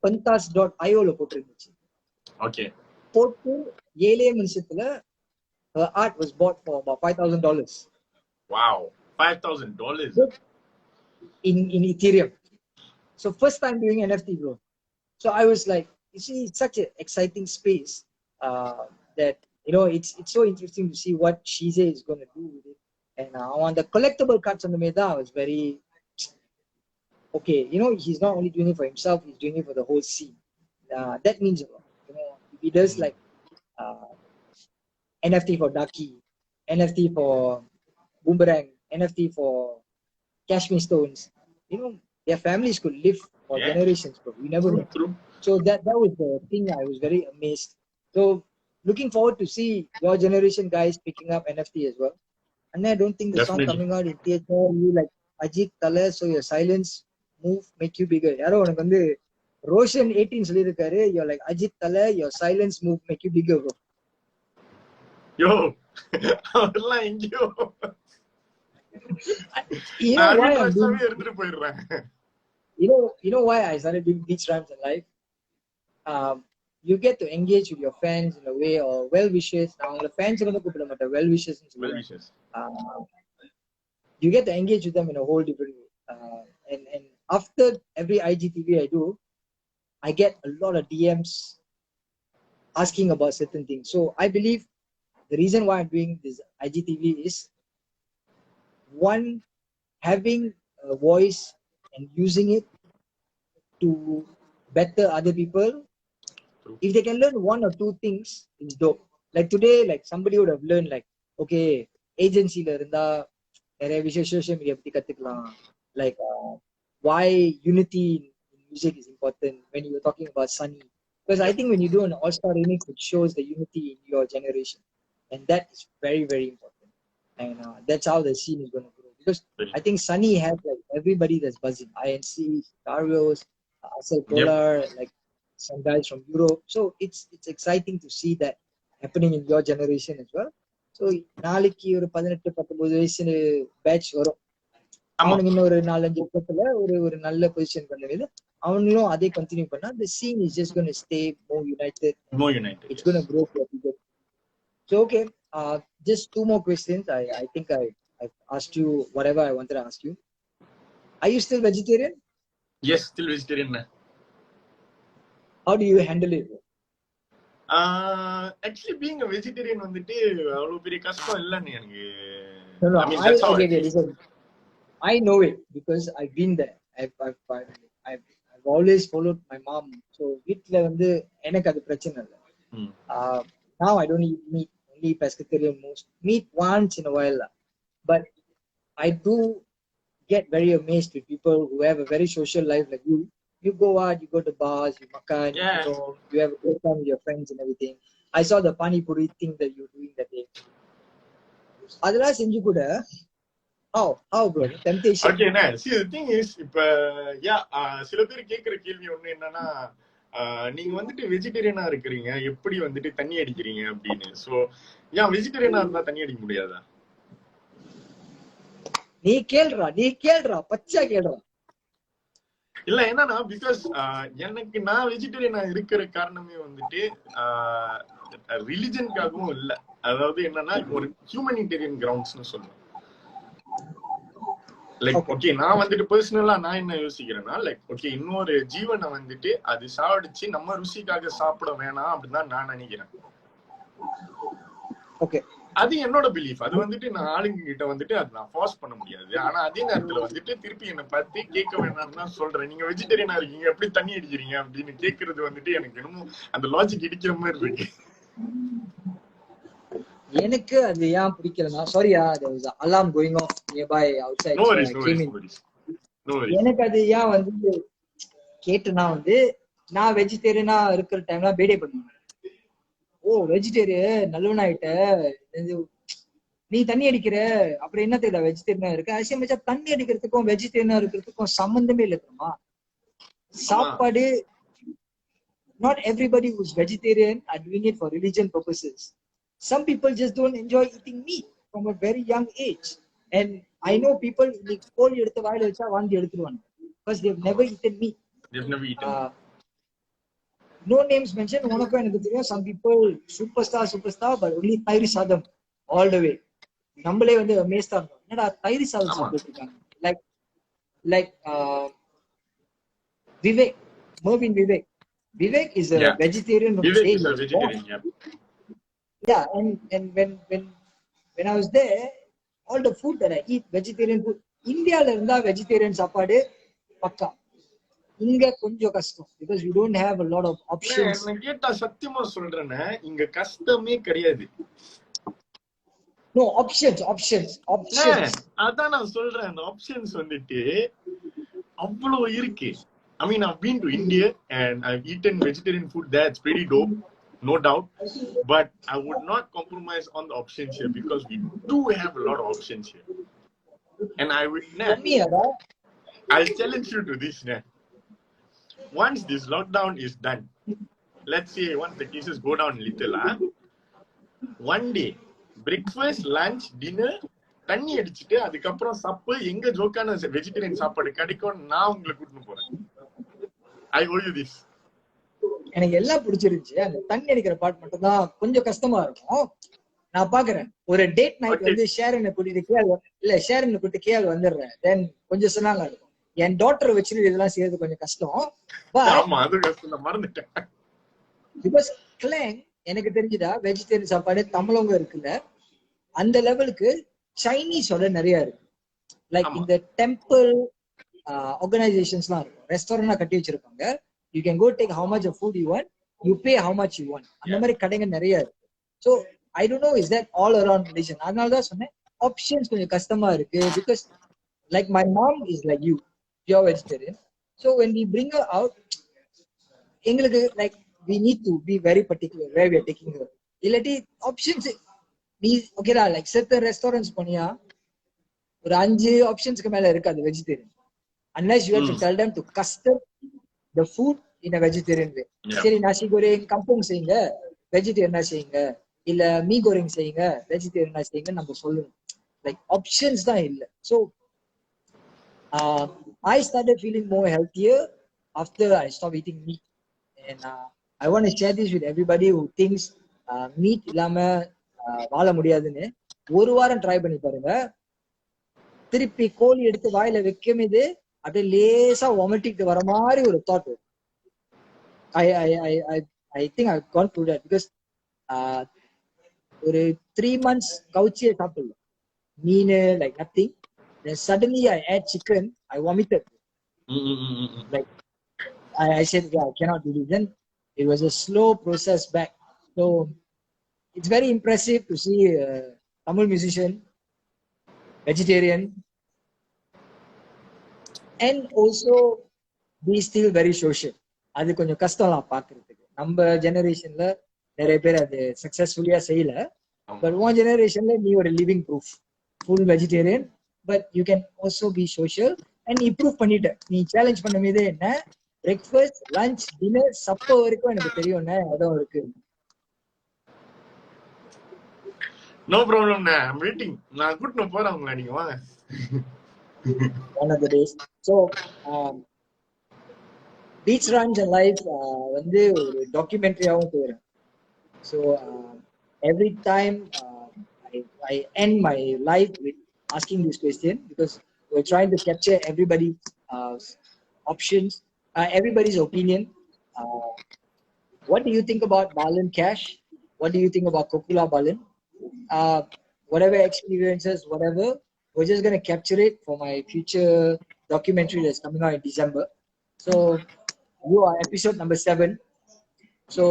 S3: pantas.io ல போட்டுருந்துச்சு.
S2: Okay.
S3: போட்டு 7 நிமிஷத்துல her art was bought for about $5,000.
S2: Wow, $5,000
S3: in Ethereum. So first time doing NFT, bro. So I was like, you see, it's such an exciting space that it's so interesting to see what Shize is going to do with it. And on the collectible cards on the Meda, I was very okay. He's not only doing it for himself; he's doing it for the whole scene. That means a lot. If he does like NFT for Ducky, NFT for Boomerang, NFT for Cashmere Stones, their families could live for generations, bro. You never know.
S2: True.
S3: So that was the thing. I was very amazed. So looking forward to see your generation guys picking up NFT as well. And I don't think the
S2: Definitely.
S3: song coming out in theater, you like Ajit Tala, so your silence move make you bigger. Yaro unak vandu Roshan 18 சொல்லிருக்காரு, you're like Ajit Tala, your silence move make you bigger, bro.
S2: Yo, அதெல்லாம் எங்கயோ
S3: You know why I'm doing
S2: எடுத்துட்டு போயிடுறேன்.
S3: You know why I started doing beach rhymes in life? You get to engage with your fans in a way, or well wishes. Now, the fans are going to well wishes.
S2: Well wishes.
S3: You get to engage with them in a whole different way. And after every IGTV I do, I get a lot of DMs asking about certain things. So I believe the reason why I'm doing this IGTV is, one, having a voice and using it to better other people.
S2: True.
S3: If they can learn one or two things, it's dope. Like today, like somebody would have learned, like, okay, agency la இருந்தா நிறைய விஷயம் social media பத்தி கத்துக்கலாம். Like why unity in music is important when you were talking about Sunny. Because I think when you do an all-star remix, it shows the unity in your generation. And that is very, very important. And that's how the scene is going to grow. Because I think Sunny has like everybody that's buzzing. INC, Darius, Asel Polar, like some guys from Europe. So it's exciting to see that happening in your generation as well. So நாளைக்கு ஒரு 18-19 வயசு batch வரும். அவனுக்கு இன்னும் ஒரு 4-5 வருஷத்துல ஒரு நல்ல பொசிஷன் பண்ணுது. அவனும் அதே கண்டினியூ பண்ணா the scene is just going to stay more united. It's going to grow for people. So okay, just 2 more questions. I think I've asked you whatever I wanted to ask you. Are you still vegetarian?
S2: Yes, still vegetarian.
S3: How do you handle it?
S2: Actually being a vegetarian வந்துட்டு அவ்வளவு பெரிய கஷ்டம் இல்லன்னு எனக்கு.
S3: No,
S2: I mean that's how
S3: listen. I know it because I've been there. I've always followed my mom. So வீட்ல வந்து எனக்கு அது பிரச்சனை இல்ல. Now I don't eat meat, only pescatarian most. Meat once in a while. But I do get very amazed with people who have a very social life like you. You go out, you go to bars, you makan, you have a good time with your friends and everything. I saw the pani puri thing that you're doing that day. Adala senju kuda. How bro? Temptation.
S2: Okay, see the thing is, இப்ப சில பேர் கேக்குற கேள்வி ஒண்ணு என்னன்னா, நீங்க வந்துட்டு வெஜிடேரியனா இருக்கிறீங்க, எப்படி வந்துட்டு தண்ணி அடிக்கிறீங்க அப்படின்னு. சோ ஏன் வெஜிடேரியனா இருந்தா தண்ணி அடிக்க முடியாதா?
S3: நீ கேள்றா பச்சா கேள்றா.
S2: இல்ல என்னன்னா, பிகாஸ் எனக்கு நான் வெஜிடேரியனா இருக்கிற காரணமே வந்துட்டு ரிலிஜனுக்காகவும் இல்ல. அதாவது என்னன்னா, ஒரு ஹியூமனிடேரியன் கிரவுண்ட்ஸ்னு சொல்லுவேன். லைக் ஓகே, நான் வந்துட்டு பர்சனலா நான் என்ன யோசிக்கிறேன்னா, லைக் ஓகே, இன்னொரு ஜீவனை வந்துட்டு அது சாவடிச்சு நம்ம ருசிக்காக சாப்பிட வேணாம் அப்படின்னு தான் நான் நினைக்கிறேன்.
S3: ஓகே,
S2: அது என்னோட பிலீஃப். அது வந்துட்டு நான் ஆளுங்க கிட்ட வந்துட்டு அது நான் ஃபார்ஸ் பண்ண முடியாது. ஆனா அதே நேரத்துல வந்துட்டு திருப்பி என்ன பார்த்து கேட்க வேணாம்னு தான் சொல்றேன். நீங்க வெஜிடேரியனா இருக்கீங்க, எப்படி தண்ணி அடிக்கிறீங்க அப்படின்னு கேட்கறது வந்துட்டு எனக்கு என்னமோ அந்த லாஜிக் இடிக்கிற மாதிரி இருக்கு.
S3: எனக்கு அது ஏன் பிடிக்கலன்னா, சாரியா, there was an alarm going off nearby outside.
S2: No worries.
S3: எனக்கு அது ஏன் வந்து கேட்டனா வந்து, நான் வெஜிடேரியனா இருக்கிற டைம்ல பேடே பண்ணுவேன். ஓ வெஜிடேரியன் நல்லவனா ஆயிட்ட, நீ தண்ணி அடிக்கிற, அப்புறம் என்ன தெரியல வெஜிடேரியனா இருக்கு. ஆக்சுவலி மச்சா, தண்ணி அடிக்கிறதுக்கும் வெஜிடேரியனா இருக்கிறதுக்கும் சம்பந்தமே இல்லை தெரியுமா? சாப்பாடு, not everybody who's vegetarian are doing it for religion purposes. Some people just don't enjoy eating meat from a very young age. And I know people like கோழி எடுத்து வாயில வச்சா வாந்தி எடுத்துருவாங்க because they've never eaten meat. No names mentioned. உனக்கும் எனக்கு தெரியும். Some people superstar but only தயிர் சாதம் all the way. நம்மளே வந்து amazed ஆ இருந்தோம், என்னடா தயிர் சாதம் சாப்பிட்டு இருக்காங்க. Like Vivek is a vegetarian.
S2: Vivek is a vegetarian,
S3: yeah. And when I was there, all the food that I eat, vegetarian food. Indiaல இருந்தா vegetarian சாப்பாடு பக்கா. இங்க கொஞ்சம் கஷ்டம் because we don't have a lot of options.
S2: நான் கேட்டா சத்தியமா சொல்றேனே, இங்க கஷ்டமே கிடையாது.
S3: No options.
S2: அதான் நான் சொல்றேன், அந்த ஆப்ஷன்ஸ் வந்துட்டு அவ்வளவு இருக்கு. I mean, I've been to India and I've eaten vegetarian food there. It's pretty dope, no doubt. But I would not compromise on the options here because we do have a lot of options here. And I would I'll challenge you to this now. Once this lockdown is done, let's say once the cases go down a little, one day, breakfast, lunch, dinner, தண்ணி அடிச்சுட்டு அதுக்கப்புறம் சப்பு எங்க ஜோக்கான vegetarian சாப்பாடு கிடைக்கும் நான் உங்களை கூட்டிட்டு போறேன். ஐ ஓ யூ திஸ்.
S3: எனக்கு எல்லாம் பிடிச்சிருந்துச்சு. அந்த தண்ணி அடிக்கிற பாட்டு மட்டும் தான் கொஞ்சம் கஷ்டமா இருக்கும். நான் பாக்குறேன் ஒரு டேட் நைட் வந்து ஷேரனை கூட்டிட்டு ஷேரனை கூட்டிட்டு கேள் வந்துடுறேன். தென் கொஞ்சம் சொன்னாங்க என் டாக்டர் வச்சுட்டு இதெல்லாம் செய்யறது கொஞ்சம் கஷ்டம்.
S2: மறந்துட்டேன்.
S3: பிகாஸ் கிளாங் எனக்கு தெரிஞ்சுதா வெஜிடேரியன் சாப்பாடு தமிழவங்க இருக்குல்ல அந்த லெவலுக்கு சைனீஸோட நிறைய இருக்கு. லைக் இந்த டெம்பிள் ஆர்கனைசேஷன்ஸ்லாம் இருக்கும், ரெஸ்டாரண்ட் கட்டி வச்சிருப்பாங்க. You can go take how much food you want, you pay how much you want. அந்த மாதிரி கடைங்க நிறைய இருக்கு. So I don't know is that all around religion. அதனால தான் சொன்னேன் ஆப்ஷன்ஸ் கொஞ்சம் கஷ்டமா இருக்கு. Because like my mom is like you pure vegetarian. So when we bring her out எங்களுக்கு like we need to be very particular where we are taking her. இல்லாட்டி options நீ ஓகேடா லைக் certain restaurants போனியா ஒரு 5 ஆப்ஷன்ஸ்க்கு மேல இருக்காது vegetarian. unless you have to tell them to custom the food in a vegetarian way. சரி நாசி கோரிங் kampung செய்யுங்க வெஜிடேரியனா செய்யுங்க, இல்ல மீ கோரிங் செய்யுங்க வெஜிடேரியனா செய்யுங்க நம்ம சொல்லணும். லைக் ஆப்ஷன்ஸ் தான் இல்ல. So I started feeling more healthier after I stopped eating meat. And I want to share this with everybody who thinks meat இல்லாம வாழ முடியாதுன்னு. ஒரு வாரம் ட்ரை பண்ணி பாருங்க. திருப்பி கோழி எடுத்து வாயில வைக்கும் இது அப்படியே லேசா ஒமட்டிட்டு வர மாதிரி ஒரு thought. I think I've gone through that because ஒரு 3 months கவுச்சியே சாப்பிடல, மீன் like nothing. Then suddenly I ate chicken, I vomited. Like I said, yeah, I cannot do this. Then it was a slow process back. So it's very impressive to see a Tamil musician, vegetarian, and also be still very social. அது கொஞ்சம் கஷ்டம்லாம் பாக்குறதுக்கு. நம்ம ஜெனரேஷன்ல நிறைய பேர் அது சக்சஸ்ஃபுல்லியா செய்யல. But one ஜெனரேஷன்ல நீ ஒரு living proof, full vegetarian, but you can also be social and improve பண்ணிட்ட. நீ சேலஞ்ச் பண்ண மீது என்ன பிரேக்ஃபாஸ்ட் லஞ்ச் டின்னர் சப்பர் வரைக்கும் எனக்கு தெரியும் என்ன இடம் இருக்கு.
S2: No problem, I'm waiting. நான் கூட்டிட்டு போறேன் உங்களை, நீங்க வாங்க.
S3: One of the days. So Beach Rhymes and Life வந்து ஒரு டாக்குமெண்ட்ரியாவும் போயிடும். So every time I end my life with asking this question because we're trying to capture everybody's options, everybody's opinion. What do you think about Balan, Kash? What do you think about Kokula Balan? Whatever experiences, whatever, we're just going to capture it for my future documentary that's coming out in December. So you are episode number 7. So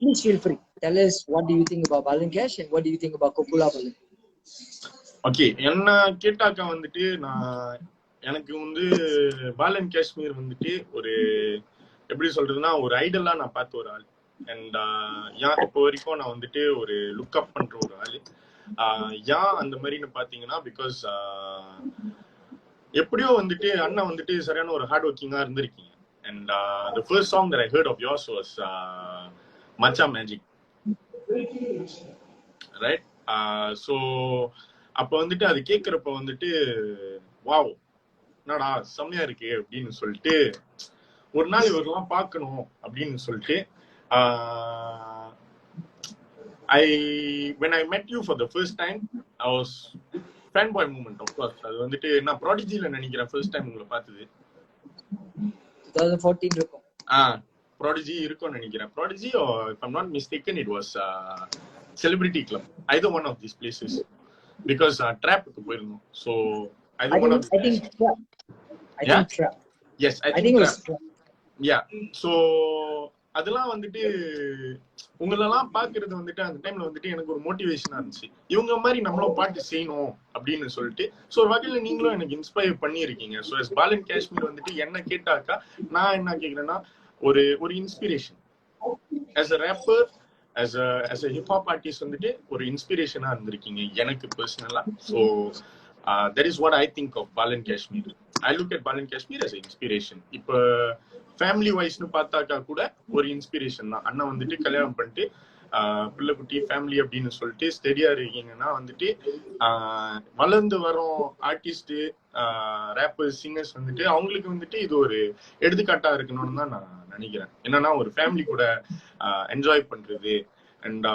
S3: please feel free. Tell us what do you think about Balan, Kash, and what do you think about Kokula Balan?
S2: Okay, என்ன கேட்டாக்கா வந்துட்டு நான் எனக்கு வந்து பாலன் காஷ்மீர் வந்துட்டு ஒரு எப்படி சொல்றதுன்னா ஒரு ஐடலா நான் பார்த்த ஒரு ஆள். அண்ட் இப்போ வரைக்கும் நான் வந்துட்டு ஒரு லுக் அப் பண்ற ஒரு ஆளு. அந்த மாதிரின்னு பாத்தீங்கன்னா பிகாஸ் எப்படியோ வந்துட்டு அண்ணா வந்துட்டு சரியான ஒரு ஹார்ட் ஒர்க்கிங்கா இருந்திருக்கீங்க. And the first song that I heard of yours was Macha Magic, right? So அப்ப வந்துட்டு அது கேட்கறப்ப வந்துட்டு வாவ் என்னடா செம்மையா இருக்கு அப்படின்னு சொல்லிட்டு ஒரு நாள் இவரெல்லாம் பார்க்கணும் அப்படின்னு சொல்லிட்டு when I met you for the first time I was fanboy moment, of course. அது வந்துட்டு நான் ப்ராடிஜில நினைக்கிறேன் ஃபர்ஸ்ட் டைம் உங்களை பார்த்தது
S3: 2014 இருக்கும்.
S2: ப்ராடிஜி இருக்கும்னு நினைக்கிறேன். Prodigy or if I'm not mistaken it was Celebrity Club, either one of these places, because trapக்கு போயிருந்தோம். So either one of these
S3: I think trap.
S2: Yes, I think trap. Yeah, so அதெல்லாம் வந்துட்டு உங்களெல்லாம் பாக்குறது வந்துட்டு அந்த டைம்ல வந்துட்டு எனக்கு ஒரு மோட்டிவேஷனா இருந்துச்சு. இவங்க மாதிரி நம்மளும் பாட்டு செய்யணும் அப்படின்னு சொல்லிட்டு. ஸோ ஒரு வகையில நீங்களும் எனக்கு இன்ஸ்பயர் பண்ணியிருக்கீங்க. ஸோ எஸ் பாலன் காஷ்மீர் வந்துட்டு என்ன கேட்டாக்கா நான் என்ன கேட்கிறேன்னா ஒரு ஒரு inspiration as a rapper, as a hip hop artist வந்துட்டு ஒரு இன்ஸ்பிரேஷனா இருந்திருக்கீங்க எனக்கு பர்சனலா. So that is what I think of Balan Kashmir. I look at Balan Kashmir as an inspiration. இப்ப ஃபேமிலி வைஸ்னு பார்த்தாக்கா கூட ஒரு இன்ஸ்பிரேஷன் தான். அண்ணா வந்துட்டு கல்யாணம் பண்ணிட்டு பிள்ளைக்குட்டி ஃபேமிலி அப்படின்னு சொல்லிட்டு ஸ்டெடியா இருக்கீங்கன்னா வந்துட்டு வளர்ந்து வரும் ஆர்டிஸ்ட் ரேப்பர்ஸ் சிங்கர்ஸ் வந்துட்டு அவங்களுக்கு வந்துட்டு இது ஒரு எடுத்துக்காட்டா இருக்கணும்னு தான் நான் நினைக்கிறேன். என்னன்னா ஒரு ஃபேமிலி கூட என்ஜாய் பண்றது. And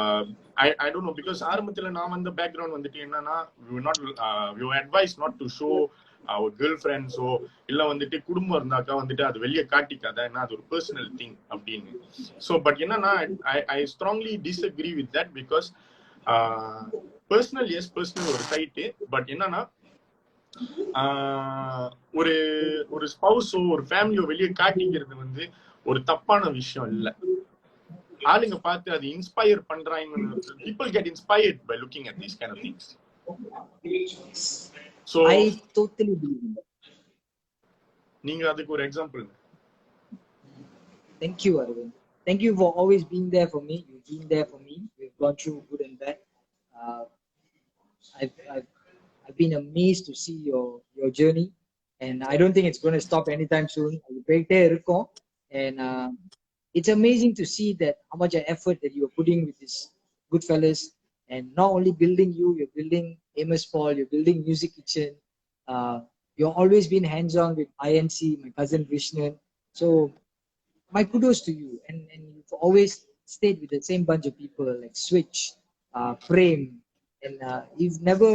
S2: I don't know, because ஆரம்பத்துல நான் வந்த பேக்ரவுண்ட் வந்துட்டு என்னன்னா we advise not to show ஒரு கேர்ள் ஃப்ரெண்ட்ஸோ இல்ல வந்துட்டு குடும்பம் இருந்தாக்கா வந்துட்டு அது வெளியே காட்டிக்காத, ஏன்னா அது ஒரு பர்சனல் திங் அப்படின்னு. ஸோ பட் என்னன்னா I strongly disagree with that, because personal ஒரு சைட்டு. பட் என்னன்னா ஒரு ஒரு ஸ்பௌஸோ ஒரு ஃபேமிலியோ வெளியே காட்டிக்கிறது வந்து ஒரு தப்பான விஷயம் இல்லை. ஆளுங்க பார்த்து அது இன்ஸ்பயர் பண்றாங்க. People get inspired by looking at these kind of things. So
S3: I totally believe in that.
S2: நீங்க அதுக்கு ஒரு example.
S3: Thank you, Arvind. Thank you for always being there for me. You've been there for me. We've gone through good and bad. I've been amazed to see your journey, and I don't think it's going to stop anytime soon. And it's amazing to see that how much effort that you're putting with this Goodfellas, and not only building you're building Amos Paul, you're building Music Kitchen. You've always been hands-on with INC, my cousin Vishnu. So my kudos to you, and you've always stayed with the same bunch of people like Switch, Prem, and you've never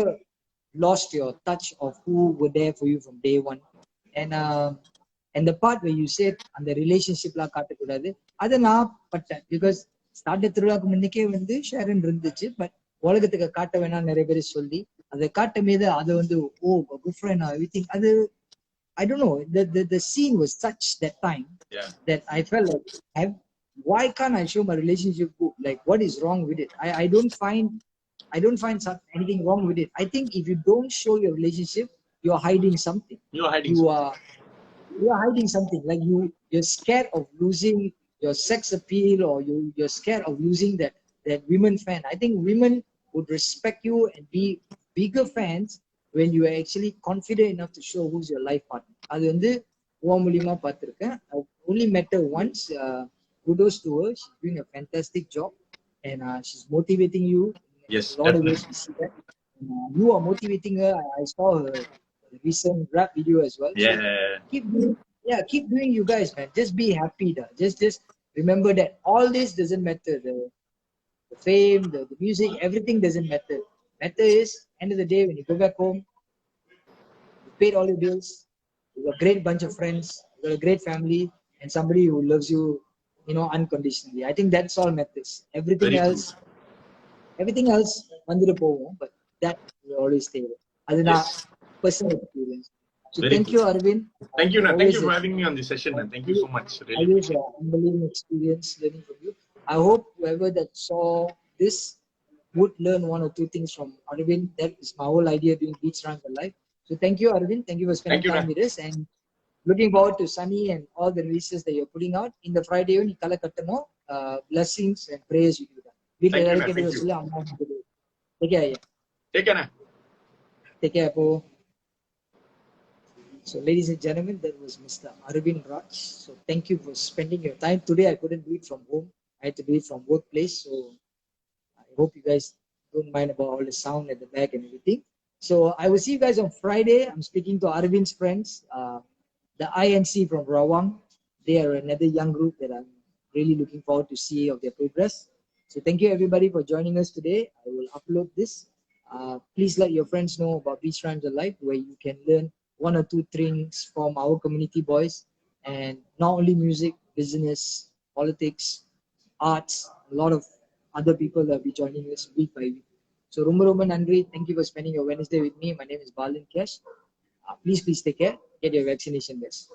S3: lost your touch of who were there for you from day one. And the part where you said and the relationship la காட்டக்கூடாது, அதை நான் பட்டேன். Because start திருவிழாக்கு முன்னுக்கே வந்து ஷேரன் இருந்துச்சு, but உலகத்துக்கு காட்ட வேணாம் நிறைய பேர் சொல்லி அதை காட்டும் போது அதை வந்து குட் ஃப்ரெண்ட் எவ்ரிதிங், அது I don't know, the scene was such that time that I felt like, why can't I show my relationship book? Like, what is wrong with it? I don't find anything wrong with it. I think if you don't show your relationship, you're hiding something. You are hiding something. Like you're scared of losing your sex appeal, or you're scared of losing that women fan. I think women would respect you and be bigger fans when you are actually confident enough to show who's your life partner. அது வந்து மூலியமா பார்த்திருக்கேன். I've only met her once. Kudos to her. She's doing a fantastic job, and she's motivating you.
S2: Yes,
S3: a lot of ways to see that. You are motivating her. I saw her recent rap video as well.
S2: Yeah.
S3: So keep doing you guys, man. Just be happy. Just remember that all this doesn't matter. The fame, the music, everything doesn't matter. Matter is, end of the day, when you go back home, you paid all your bills, you got a great bunch of friends, you got a great family, and somebody who loves you, unconditionally. I think that's all matters. Everything else வந்துட்டு போகும், but that will always stay there. அது நான் personal experience. So thank you, Arvind.
S2: Thank you, man. Thank you for having me on this session, man. Thank you so much. Really.
S3: Always an unbelievable experience learning from you. I hope whoever that saw this would learn one or two things from Arvind. That is my whole idea doing Beats Rhyme for Life. So thank you, Arvind. Thank you for spending time with us, and looking forward to Sunny and all the releases that you're putting out. In the Friday, you kala kattano, blessings and prayers you do that.
S2: Thank you, man. Thank you.
S3: Take care.
S2: Take care.
S3: Take care, po. So, ladies and gentlemen, that was Mr. Arvind Raj. So, thank you for spending your time. Today, I couldn't do it from home. I had to do it from workplace. So, I hope you guys don't mind about all the sound at the back and everything. So, I will see you guys on Friday. I'm speaking to Arvind's friends, the INC from Rawang. They are another young group that I'm really looking forward to see of their progress. So, thank you everybody for joining us today. I will upload this. Please let your friends know about Beach Rhymes Alive, where you can learn one or two things from our community boys, and not only music, business, politics, arts, a lot of other people that will be joining us week by week. So Rumba Nandri, thank you for spending your Wednesday with me. My name is Balan, Kash. Please take care. Get your vaccination best.